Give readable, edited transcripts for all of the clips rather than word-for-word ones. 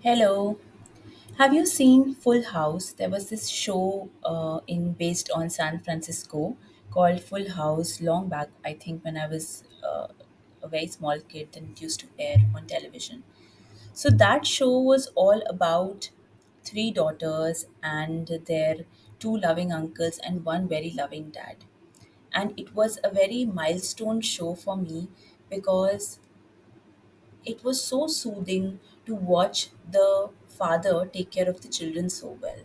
Hello. Have you seen Full House? There was this show in based on San Francisco called Full House long back. I think when I was a very small kid, and it used to air on television. So that show was all about three daughters and their two loving uncles and one very loving dad. And it was a very milestone show for me because it was so soothing to watch the father take care of the children so well.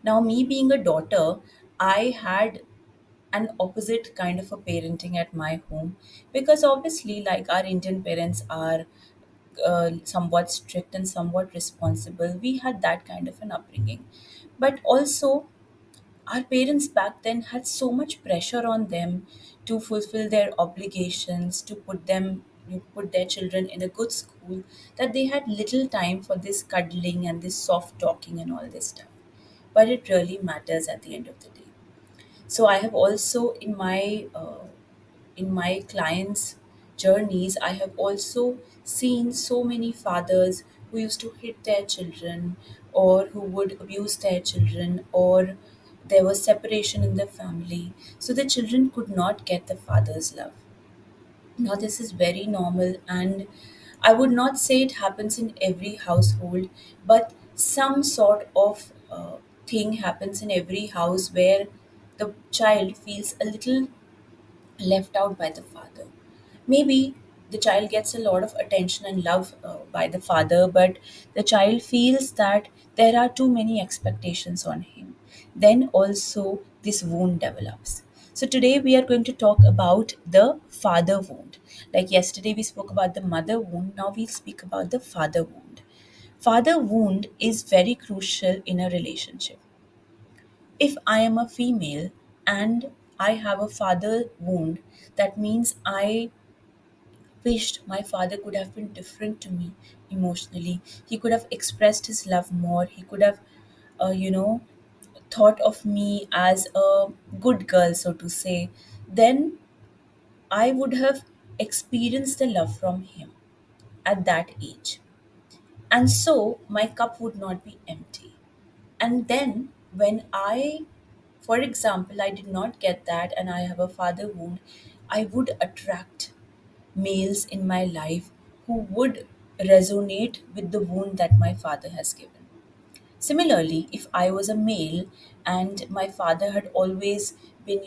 Now, me being a daughter, I had an opposite kind of a parenting at my home because obviously, like our Indian parents are somewhat strict and somewhat responsible. We had that kind of an upbringing. But also, our parents back then had so much pressure on them to fulfill their obligations, to put their children in a good school, that they had little time for this cuddling and this soft talking and all this stuff. But it really matters at the end of the day. So I have also in my clients' journeys, I have also seen so many fathers who used to hit their children or who would abuse their children, or there was separation in the family. So the children could not get the father's love. Now, this is very normal, and I would not say it happens in every household, but some sort of thing happens in every house where the child feels a little left out by the father. Maybe the child gets a lot of attention and love by the father, but the child feels that there are too many expectations on him. Then also, this wound develops. So, today we are going to talk about the father wound. Like yesterday, we spoke about the mother wound, now we'll speak about the father wound. Father wound is very crucial in a relationship. If I am a female and I have a father wound, that means I wished my father could have been different to me emotionally. He could have expressed his love more. He could have, uh, you know, thought of me as a good girl, so to say. Then I would have experienced the love from him at that age. And so my cup would not be empty. And then when for example, I did not get that and I have a father wound, I would attract males in my life who would resonate with the wound that my father has given. Similarly, if I was a male and my father had always been,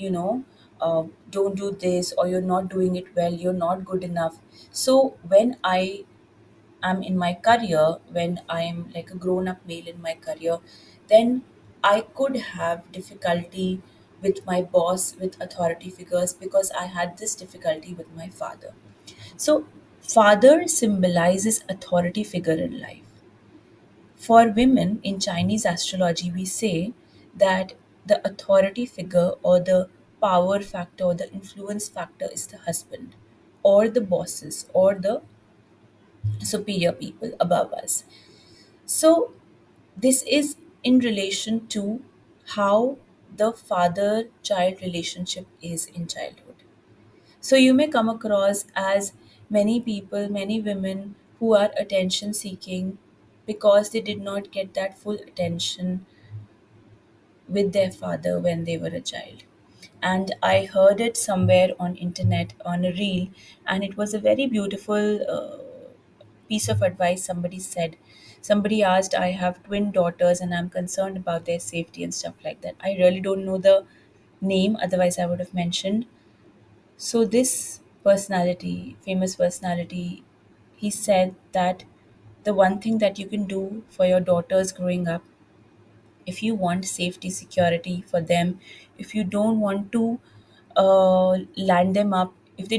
don't do this, or you're not doing it well, you're not good enough. So when I'm in my career, when I'm like a grown up male in my career, then I could have difficulty with my boss, with authority figures, because I had this difficulty with my father. So, father symbolizes authority figure in life. For women in Chinese astrology, we say that the authority figure or the power factor or the influence factor is the husband or the bosses or the superior people above us. So, this is in relation to how the father child relationship is in childhood. So, you may come across as many people, many women who are attention seeking because they did not get that full attention with their father when they were a child. And I heard it somewhere on internet on a reel, and it was a very beautiful piece of advice somebody said. Somebody asked, I have twin daughters and I'm concerned about their safety and stuff like that. I really don't know the name, otherwise I would have mentioned. So this personality, famous personality, he said that the one thing that you can do for your daughters growing up, if you want safety security for them, if you don't want to land them up, if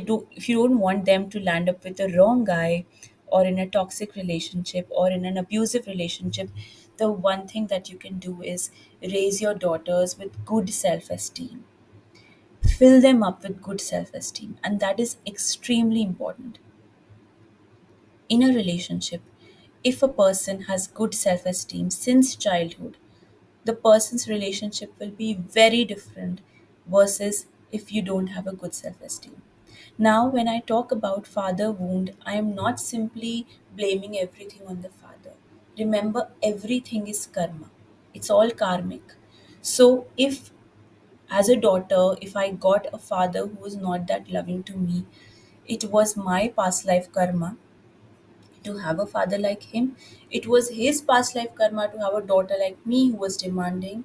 you don't want them to land up with the wrong guy or in a toxic relationship or in an abusive relationship, the one thing that you can do is raise your daughters with good self-esteem. Fill them up with good self-esteem, and that is extremely important in a relationship. If a person has good self-esteem since childhood, the person's relationship will be very different versus if you don't have a good self esteem. Now, when I talk about father wound, I am not simply blaming everything on the father. remember everything is karma. It's all karmic. So if as a daughter, if I got a father who was not that loving to me, it was my past life karma to have a father like him. It was his past life karma to have a daughter like me who was demanding.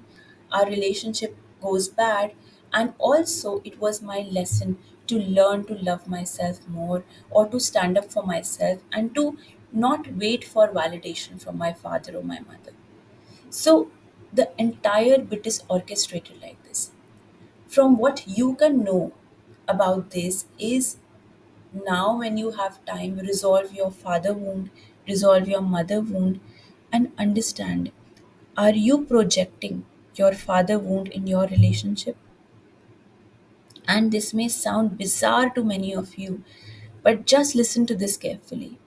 Our relationship goes bad. And also, it was my lesson to learn to love myself more or to stand up for myself and to not wait for validation from my father or my mother. So, the entire bit is orchestrated like this. From what you can know about this is, now when you have time, resolve your father wound, resolve your mother wound, and understand, are you projecting your father wound in your relationship? And this may sound bizarre to many of you, but just listen to this carefully.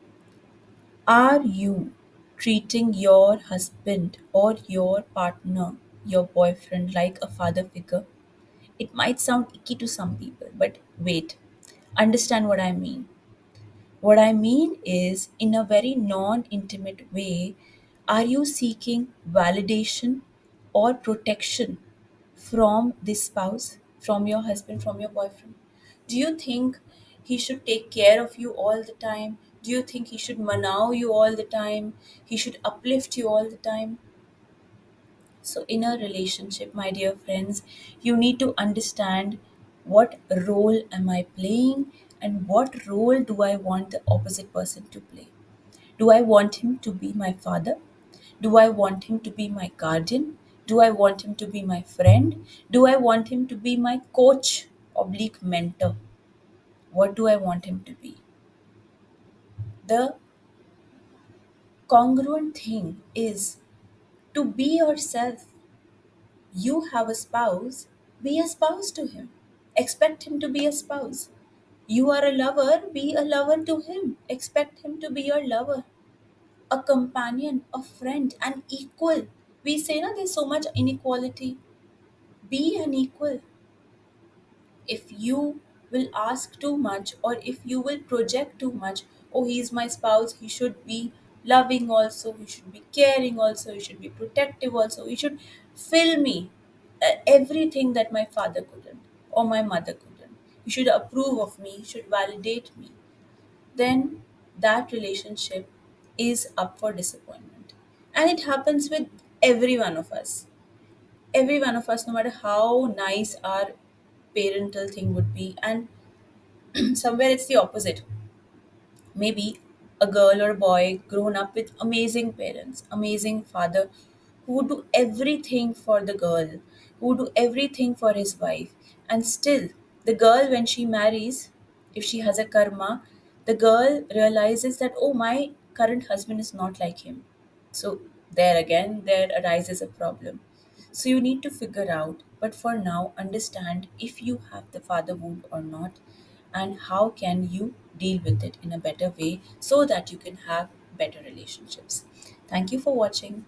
Are you treating your husband or your partner, your boyfriend, like a father figure? It might sound icky to some people, but wait, understand what I mean. What I mean is, in a very non intimate way, are you seeking validation or protection from this spouse, from your husband, from your boyfriend? Do you think he should take care of you all the time? Do you think he should manau you all the time? He should uplift you all the time? So, in a relationship, my dear friends, you need to understand, what role am I playing and what role do I want the opposite person to play? Do I want him to be my father? Do I want him to be my guardian? Do I want him to be my friend? Do I want him to be my coach oblique mentor? What do I want him to be? The congruent thing is to be yourself. You have a spouse, be a spouse to him. Expect him to be a spouse. You are a lover, be a lover to him. Expect him to be your lover, a companion, a friend, an equal. We say, no, there's so much inequality. Be an equal. If you will ask too much, or if you will project too much, oh, he's my spouse, he should be loving also, he should be caring also, he should be protective also, he should fill me, everything that my father couldn't or my mother couldn't, he should approve of me, he should validate me, then that relationship is up for disappointment. And it happens with every one of us. Every one of us, no matter how nice our parental thing would be. And somewhere it's the opposite. Maybe a girl or a boy grown up with amazing parents, amazing father, who would do everything for the girl, who would do everything for his wife. And still, the girl, when she marries, if she has a karma, the girl realizes that, oh, my current husband is not like him. So, there again, there arises a problem. So, you need to figure out, but for now, understand if you have the father wound or not, and how can you deal with it in a better way so that you can have better relationships. Thank you for watching.